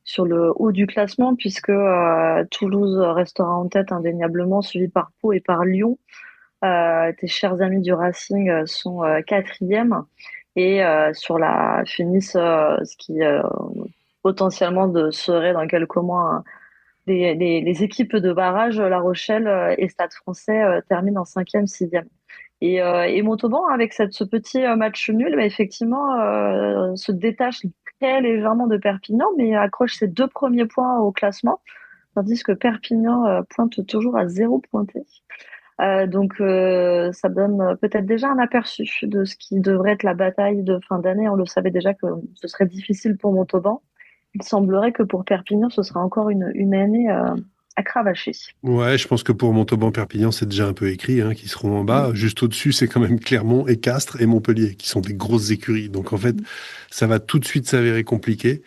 sur le haut du classement, puisque Toulouse restera en tête indéniablement, suivi par Pau et par Lyon. Tes chers amis du Racing sont quatrième et finissent ce qui potentiellement serait dans quelques mois les équipes de barrage, La Rochelle et Stade Français terminent en cinquième, sixième. Et Montauban, avec ce petit match nul, effectivement, se détache très légèrement de Perpignan, mais accroche ses 2 premiers points au classement, tandis que Perpignan pointe toujours à 0 pointé. Donc, ça donne peut-être déjà un aperçu de ce qui devrait être la bataille de fin d'année. On le savait déjà que ce serait difficile pour Montauban. Il semblerait que pour Perpignan, ce sera encore une année à cravacher.
Ouais, je pense que pour Montauban-Perpignan, c'est déjà un peu écrit, qui seront en bas. Juste au-dessus, c'est quand même Clermont et Castres et Montpellier, qui sont des grosses écuries. Donc en fait, ça va tout de suite s'avérer compliqué.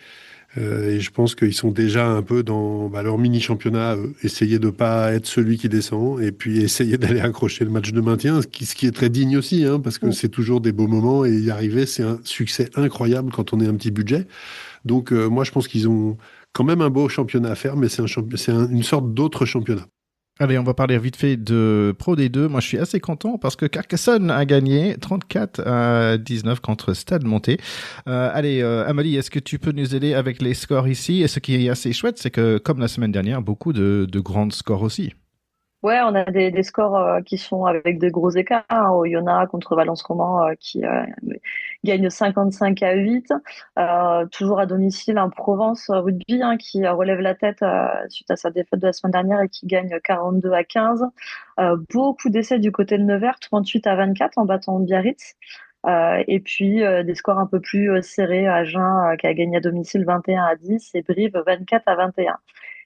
Et je pense qu'ils sont déjà un peu dans leur mini-championnat, essayer de pas être celui qui descend, et puis essayer d'aller accrocher le match de maintien, ce qui est très digne aussi, hein, parce que
Mm.
c'est toujours des beaux moments, et y arriver, c'est un succès incroyable quand on est un petit budget. Donc moi, je pense qu'ils ont quand même un beau championnat à faire, mais une sorte d'autre championnat.
Allez, on va parler vite fait de Pro D2. Moi, je suis assez content parce que Carcassonne a gagné 34-19 contre Stade Monté. Allez, Amélie, est-ce que tu peux nous aider avec les scores ici? Et ce qui est assez chouette, c'est que, comme la semaine dernière, beaucoup de grands scores aussi.
Ouais, on a des scores qui sont avec des gros écarts, hein. Oyonnax contre Valence Roman qui gagne 55-8. Toujours à domicile, un Provence Rugby hein, qui relève la tête suite à sa défaite de la semaine dernière et qui gagne 42-15. Beaucoup d'essais du côté de Nevers, 38-24 en battant Biarritz. Et puis des scores un peu plus serrés, Agen qui a gagné à domicile 21-10 et Brive 24-21.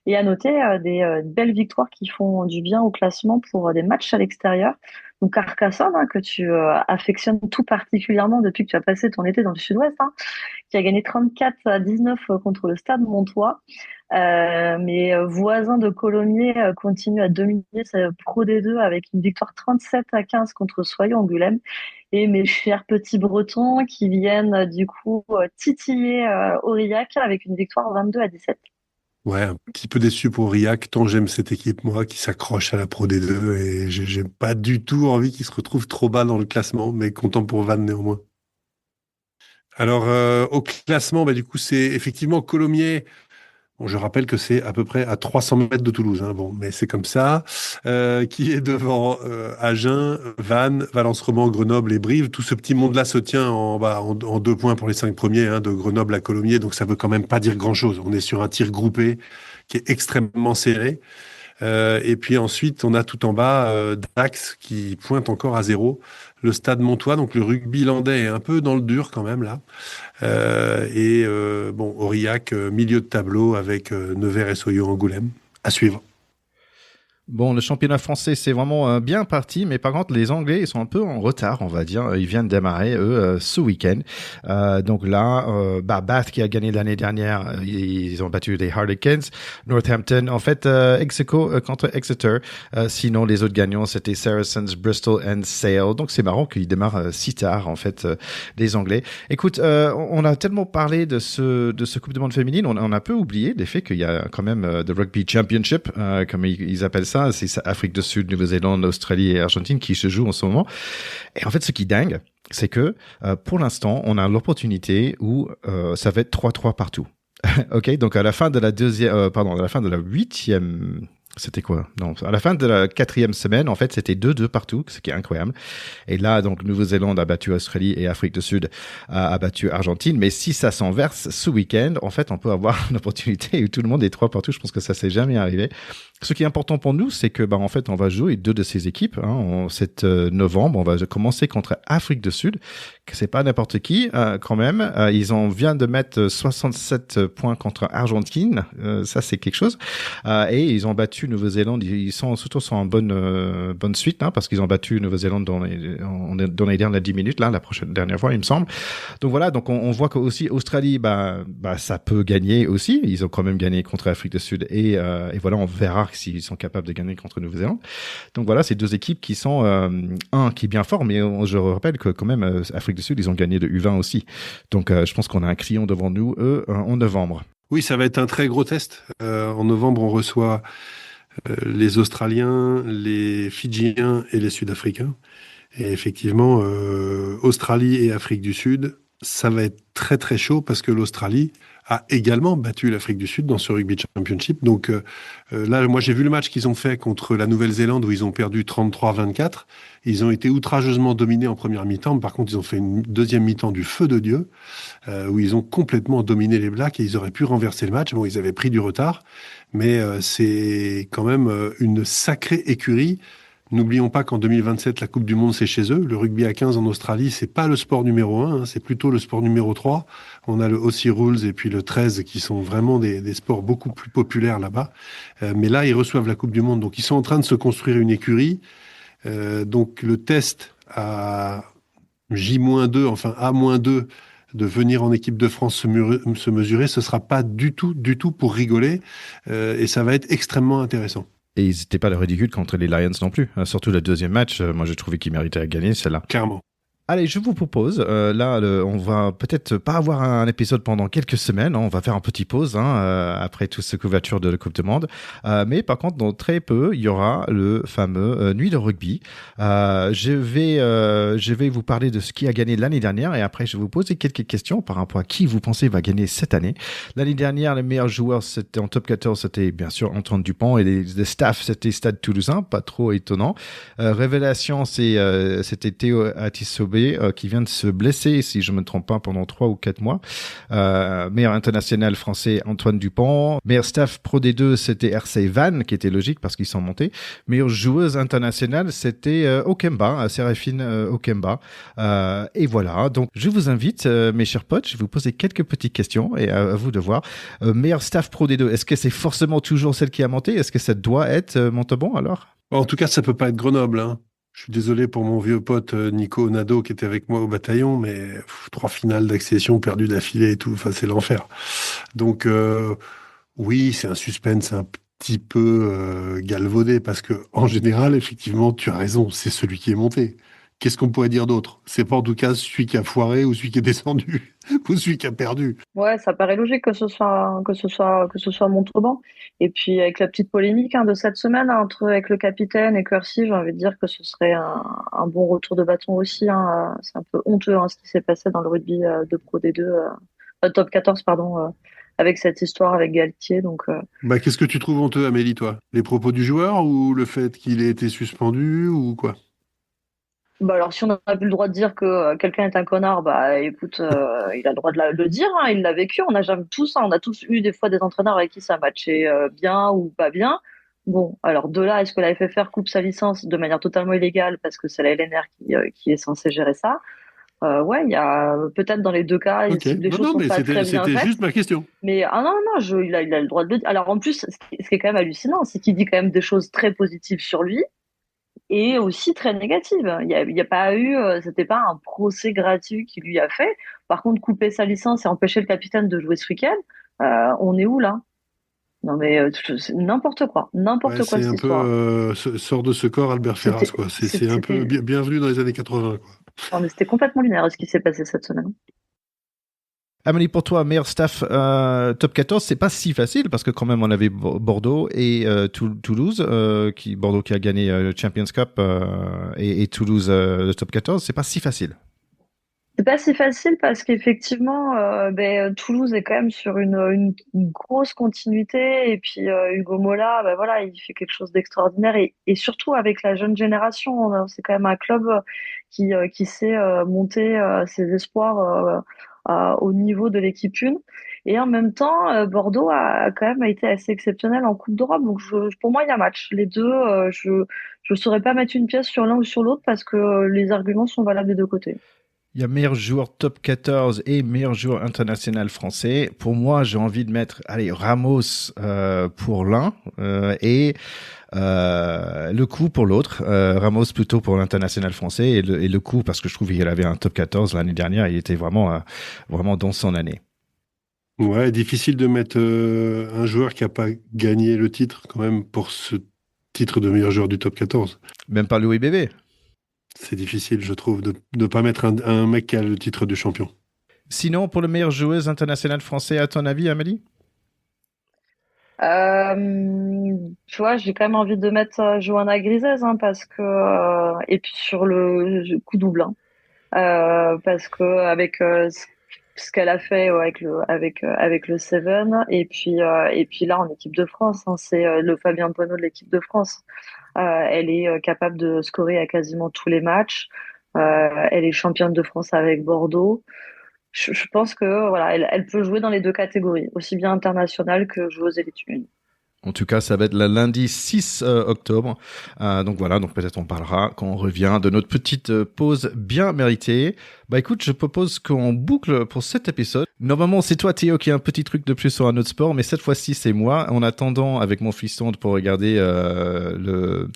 Et à noter des belles victoires qui font du bien au classement pour des matchs à l'extérieur. Donc Carcassonne, hein, que tu affectionnes tout particulièrement depuis que tu as passé ton été dans le sud-ouest, hein, qui a gagné 34-19 contre le Stade Montois. Mais voisin de Colomiers continue à dominer sa Pro D2 avec une victoire 37-15 contre Soyons-Angoulême. Et mes chers petits Bretons qui viennent du coup titiller Aurillac avec une victoire 22-17.
Ouais, un petit peu déçu pour Aurillac, tant j'aime cette équipe, moi, qui s'accroche à la Pro D2, et j'ai pas du tout envie qu'ils se retrouvent trop bas dans le classement, mais content pour Vannes néanmoins. Alors, au classement, du coup, c'est effectivement Colomiers. Bon, je rappelle que c'est à peu près à 300 mètres de Toulouse, hein, bon, mais c'est comme ça. Qui est devant Agen, Vannes, Valence-Roman, Grenoble et Brive. Tout ce petit monde-là se tient en 2 points pour les 5 premiers, hein, de Grenoble à Colomiers, donc ça veut quand même pas dire grand-chose. On est sur un tir groupé qui est extrêmement serré. Et puis ensuite, on a tout en bas Dax qui pointe encore à 0. Le Stade Montois, donc le rugby landais est un peu dans le dur quand même là. Aurillac, milieu de tableau avec Nevers et Soyons-Angoulême. À suivre.
Bon, le championnat français, c'est vraiment bien parti, mais par contre, les Anglais, ils sont un peu en retard, on va dire. Ils viennent de démarrer, eux, ce week-end. Donc là, Bath, qui a gagné l'année dernière, ils ont battu les Harlequins. Northampton, en fait, ex-aequo contre Exeter. Sinon, les autres gagnants, c'était Saracens, Bristol and Sale. Donc c'est marrant qu'ils démarrent si tard, en fait, les Anglais. Écoute, on a tellement parlé de ce Coupe du Monde féminine, on a un peu oublié l'effet qu'il y a quand même The Rugby Championship, comme ils appellent ça. C'est Afrique du Sud, Nouvelle-Zélande, Australie et Argentine qui se jouent en ce moment. Et en fait, ce qui est dingue, c'est que pour l'instant, on a l'opportunité où ça va être 3-3 partout. Ok, donc à la fin de la à la fin de la 8e. C'était quoi? Non, à la fin de la 4e semaine, en fait, c'était 2-2 partout, ce qui est incroyable. Et là, donc, Nouvelle-Zélande a battu Australie et Afrique du Sud a battu Argentine. Mais si ça s'inverse ce week-end, en fait, on peut avoir une opportunité où tout le monde est 3 partout. Je pense que ça s'est jamais arrivé. Ce qui est important pour nous, c'est que, en fait, on va jouer 2 de ces équipes, hein, en 7 novembre. On va commencer contre Afrique du Sud, que c'est pas n'importe qui, quand même. Viennent de mettre 67 points contre Argentine. Ça, c'est quelque chose. Et ils ont battu Nouvelle-Zélande. Ils sont surtout sur une bonne suite, hein, parce qu'ils ont battu Nouvelle-Zélande dans les dernières 10 minutes, là, dernière fois, il me semble. Donc voilà, donc on voit que aussi Australie, ça peut gagner aussi. Ils ont quand même gagné contre l'Afrique du Sud et voilà, on verra s'ils sont capables de gagner contre Nouvelle-Zélande. Donc voilà, c'est 2 équipes qui sont qui est bien fort, mais je rappelle que quand même Afrique du Sud, ils ont gagné de U20 aussi. Donc je pense qu'on a un crayon devant nous en novembre.
Oui, ça va être un très gros test. En novembre, on reçoit les Australiens, les Fidjiens et les Sud-Africains. Et effectivement, Australie et Afrique du Sud, ça va être très très chaud parce que l'Australie a également battu l'Afrique du Sud dans ce Rugby Championship. Donc là, moi j'ai vu le match qu'ils ont fait contre la Nouvelle-Zélande où ils ont perdu 33-24. Ils ont été outrageusement dominés en première mi-temps. Par contre, ils ont fait une deuxième mi-temps du feu de Dieu où ils ont complètement dominé les Blacks et ils auraient pu renverser le match. Bon, ils avaient pris du retard, mais c'est quand même une sacrée écurie. N'oublions pas qu'en 2027, la Coupe du Monde, c'est chez eux. Le rugby à 15 en Australie, c'est pas le sport numéro 1, hein, c'est plutôt le sport numéro 3. On a le Aussie Rules et puis le 13 qui sont vraiment des sports beaucoup plus populaires là-bas. Mais là, ils reçoivent la Coupe du Monde. Donc, ils sont en train de se construire une écurie. Donc, le test à J-2, enfin A-2 de venir en équipe de France se mesurer, ce sera pas du tout pour rigoler, et ça va être extrêmement intéressant.
Et ils n'étaient pas le ridicule contre les Lions non plus. Surtout le deuxième match, moi j'ai trouvé qu'ils méritaient de gagner celle-là.
Clairement.
Allez, je vous propose, on va peut-être pas avoir un épisode pendant quelques semaines, hein, on va faire un petit pause après toute cette couverture de la Coupe du Monde. Mais par contre, dans très peu, il y aura le fameux Nuit de rugby. Je vais vous parler de ce qui a gagné l'année dernière et après, je vais vous poser quelques questions par rapport à qui vous pensez va gagner cette année. L'année dernière, les meilleurs joueurs, c'était en top 14, c'était bien sûr Antoine Dupont et les staffs, c'était Stade Toulousain, pas trop étonnant. Révélation, c'était Théo Atisobé qui vient de se blesser, si je me trompe pas, pendant 3 ou 4 mois. Meilleur international français, Antoine Dupont. Meilleur staff Pro D2, c'était RC Van, qui était logique parce qu'ils sont montés. Meilleure joueuse internationale, c'était Okemba, Séraphine Okemba. Et voilà, donc je vous invite, mes chers potes, je vais vous poser quelques petites questions et à vous de voir. Meilleur staff Pro D2, est-ce que c'est forcément toujours celle qui a monté? Est-ce que ça doit être Montauban alors?
En tout cas, ça peut pas être Grenoble, hein. Je suis désolé pour mon vieux pote Nico Nadeau qui était avec moi au bataillon, mais 3 finales d'accession perdues d'affilée et tout, enfin c'est l'enfer. Donc oui, c'est un suspense un petit peu galvaudé parce que en général, effectivement, tu as raison, c'est celui qui est monté. Qu'est-ce qu'on pourrait dire d'autre? C'est pas en tout cas celui qui a foiré ou celui qui est descendu ou celui qui a perdu.
Ouais, ça paraît logique que ce soit Montauban. Et puis avec la petite polémique de cette semaine avec le capitaine et Quercy, j'ai envie de dire que ce serait un bon retour de bâton aussi. C'est un peu honteux ce qui s'est passé dans le rugby de Pro D2, top 14 pardon, avec cette histoire avec Galtier. Donc
Bah, qu'est-ce que tu trouves honteux, Amélie, toi? Les propos du joueur ou le fait qu'il ait été suspendu ou quoi?
bah alors si on a plus le droit de dire que quelqu'un est un connard, bah écoute, il a le droit de le dire, il l'a vécu. On a jamais tous, on a tous eu des fois des entraîneurs avec qui ça matchait bien ou pas bien. Bon, alors de là, est-ce que la FFR coupe sa licence de manière totalement illégale parce que c'est la LNR qui est censée gérer ça? Ouais, il y a peut-être dans les deux cas,
Ok,
si les
non,
choses
non,
sont
mais
pas très bien
c'était
faites.
juste ma question.
Mais non, non, il a le droit de le dire. Alors en plus, ce qui est quand même hallucinant, c'est qu'il dit quand même des choses très positives sur lui et aussi très négative. Il y a pas eu, c'était pas un procès gratuit qui lui a fait. Par contre, couper sa licence et empêcher le capitaine de jouer ce week-end, on est où là? Non mais c'est
Ouais,
n'importe quoi
c'est
cette
un peu
histoire.
sort de ce corps Albert Ferras,
C'était,
quoi. C'est un peu
c'était,
bienvenue dans les années 80, quoi.
non, mais c'était complètement lunaire ce qui s'est passé cette semaine.
Amélie, pour toi, meilleur staff top 14, c'est pas si facile parce que quand même on avait Bordeaux et Toulouse, Bordeaux qui a gagné le Champions Cup et Toulouse le top 14, c'est pas si facile.
C'est pas si facile parce qu'effectivement, Toulouse est quand même sur une grosse continuité et puis Hugo Mola, voilà, il fait quelque chose d'extraordinaire et surtout avec la jeune génération, c'est quand même un club qui sait monter ses espoirs au niveau de l'équipe 1. Et en même temps, Bordeaux a quand même été assez exceptionnel en Coupe d'Europe. Donc pour moi, il y a match. Les deux, je saurais pas mettre une pièce sur l'un ou sur l'autre parce que les arguments sont valables des deux côtés.
Il y a meilleur joueur top 14 et meilleur joueur international français. Pour moi, j'ai envie de mettre Ramos pour l'un et le coup pour l'autre. Ramos plutôt pour l'international français et le coup parce que je trouve qu'il avait un top 14 l'année dernière. Il était vraiment dans son année.
Ouais, difficile de mettre un joueur qui n'a pas gagné le titre, quand même, pour ce titre de meilleur joueur du top 14.
Même pas Louis Bébé.
C'est difficile, je trouve, de ne pas mettre un mec qui a le titre de champion.
Sinon, pour le meilleur joueuse international français, à ton avis, Amélie?
Tu vois, j'ai quand même envie de mettre Johanna Grisez parce que et puis sur le coup double parce que avec ce qu'elle a fait avec le Seven et puis là en équipe de France, c'est le Fabien Poineau de l'équipe de France. Elle est capable de scorer à quasiment tous les matchs. Elle est championne de France avec Bordeaux. Je pense que voilà, elle peut jouer dans les deux catégories, aussi bien internationale que joueuse élite 1.
En tout cas, ça va être le lundi 6 octobre. Donc voilà, donc peut-être on parlera quand on revient de notre petite pause bien méritée. Bah écoute, je propose qu'on boucle pour cet épisode. Normalement, c'est toi, Théo, qui a un petit truc de plus sur un autre sport, mais cette fois-ci, c'est moi. En attendant, avec mon fiston pour regarder le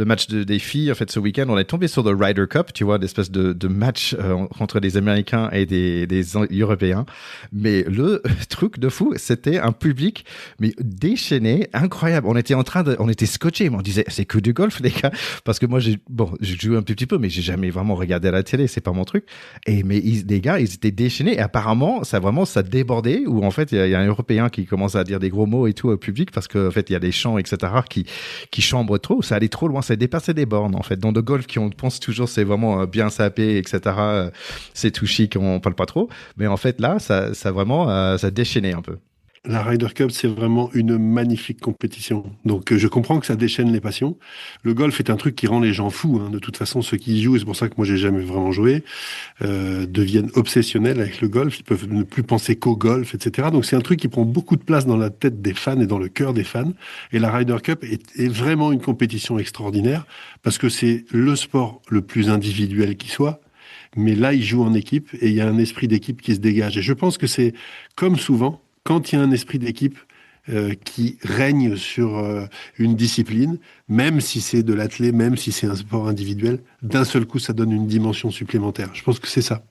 match des filles, en fait, ce week-end, on est tombé sur le Ryder Cup, tu vois, l'espèce de match entre des Américains et des Européens. Mais le truc de fou, c'était un public mais déchaîné, incroyable. On était scotchés, mais on disait, c'est que du golf, les gars, parce que moi, j'ai joué un petit peu, mais j'ai jamais vraiment regardé à la télé, c'est pas mon truc. Mais les gars, ils étaient déchaînés et apparemment, ça débordait où en fait il y a un Européen qui commence à dire des gros mots et tout au public parce qu'en fait il y a des chants etc qui chambrent trop, ça allait trop loin, ça dépassait des bornes en fait. Dans le golf on pense toujours c'est vraiment bien sapé etc, c'est tout chic, on parle pas trop, mais en fait là ça vraiment ça déchaînait un peu.
La Ryder Cup, c'est vraiment une magnifique compétition. Donc, je comprends que ça déchaîne les passions. Le golf est un truc qui rend les gens fous. De toute façon, ceux qui y jouent, et c'est pour ça que moi, j'ai jamais vraiment joué, deviennent obsessionnels avec le golf. Ils peuvent ne plus penser qu'au golf, etc. Donc, c'est un truc qui prend beaucoup de place dans la tête des fans et dans le cœur des fans. Et la Ryder Cup est vraiment une compétition extraordinaire parce que c'est le sport le plus individuel qui soit. Mais là, ils jouent en équipe et il y a un esprit d'équipe qui se dégage. Et je pense que c'est, comme souvent, quand il y a un esprit d'équipe qui règne sur une discipline, même si c'est de l'athlé, même si c'est un sport individuel, d'un seul coup, ça donne une dimension supplémentaire. Je pense que c'est ça.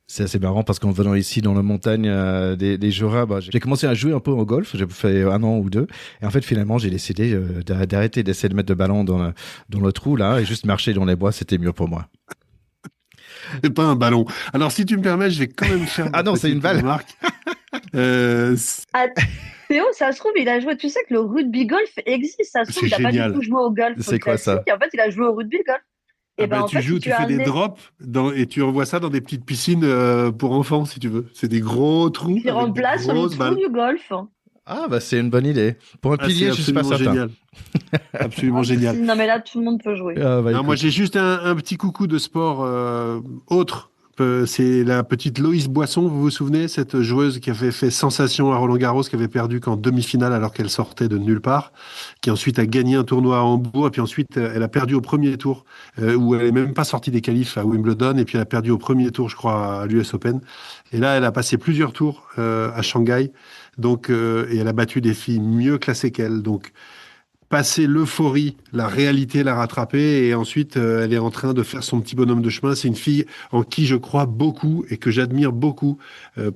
C'est assez marrant parce qu'en venant ici dans la montagne des Jura, j'ai commencé à jouer un peu au golf, j'ai fait 1 an ou 2, et en fait finalement j'ai décidé d'arrêter d'essayer de mettre le ballon dans le trou là et juste marcher dans les bois, c'était mieux pour moi.
C'est pas un ballon. Alors si tu me permets, je vais quand même faire
ah non, c'est une balle.
Théo, ça se trouve, il a joué. Tu sais que le rugby golf existe. Ça se trouve, il n'a pas du tout joué au golf.
C'est quoi ça?
Et en fait, il a joué au rugby golf. Et
tu joues, tu fais des drops et tu envoies ça dans des petites piscines pour enfants, si tu veux. C'est des gros trous.
Qui remplace le trou du golf.
Ah, c'est une bonne idée. Pour un pilier, je suis pas certain.
Génial. Absolument génial.
Non, mais là, tout le monde peut jouer.
Non, moi, j'ai juste un petit coucou de sport autre. C'est la petite Loïs Boisson, vous vous souvenez, cette joueuse qui avait fait sensation à Roland-Garros, qui avait perdu qu'en demi-finale alors qu'elle sortait de nulle part, qui ensuite a gagné un tournoi à Hambourg, et puis ensuite elle a perdu au premier tour, où elle n'est même pas sortie des qualifs à Wimbledon, et puis elle a perdu au premier tour, je crois, à l'US Open. Et là, elle a passé plusieurs tours à Shanghai, donc, et elle a battu des filles mieux classées qu'elle. Donc, passer l'euphorie, la réalité l'a rattrapée et ensuite elle est en train de faire son petit bonhomme de chemin. C'est une fille en qui je crois beaucoup et que j'admire beaucoup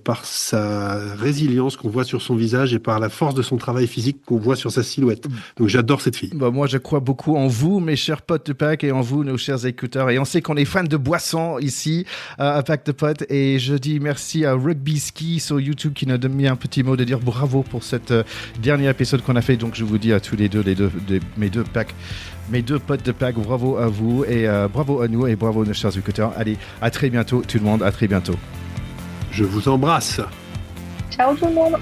par sa résilience qu'on voit sur son visage et par la force de son travail physique qu'on voit sur sa silhouette. Donc j'adore cette fille.
Moi je crois beaucoup en vous mes chers potes de Pack et en vous nos chers écouteurs, et on sait qu'on est fans de boissons ici à Pack de Potes, et je dis merci à Rugby Ski sur YouTube qui nous a mis un petit mot de dire bravo pour cette dernier épisode qu'on a fait. Donc je vous dis à tous les deux mes deux potes de Pack, bravo à vous et bravo à nous et bravo à nos chers écouteurs. Allez, à très bientôt tout le monde, à très bientôt.
Je vous embrasse.
Ciao tout le monde.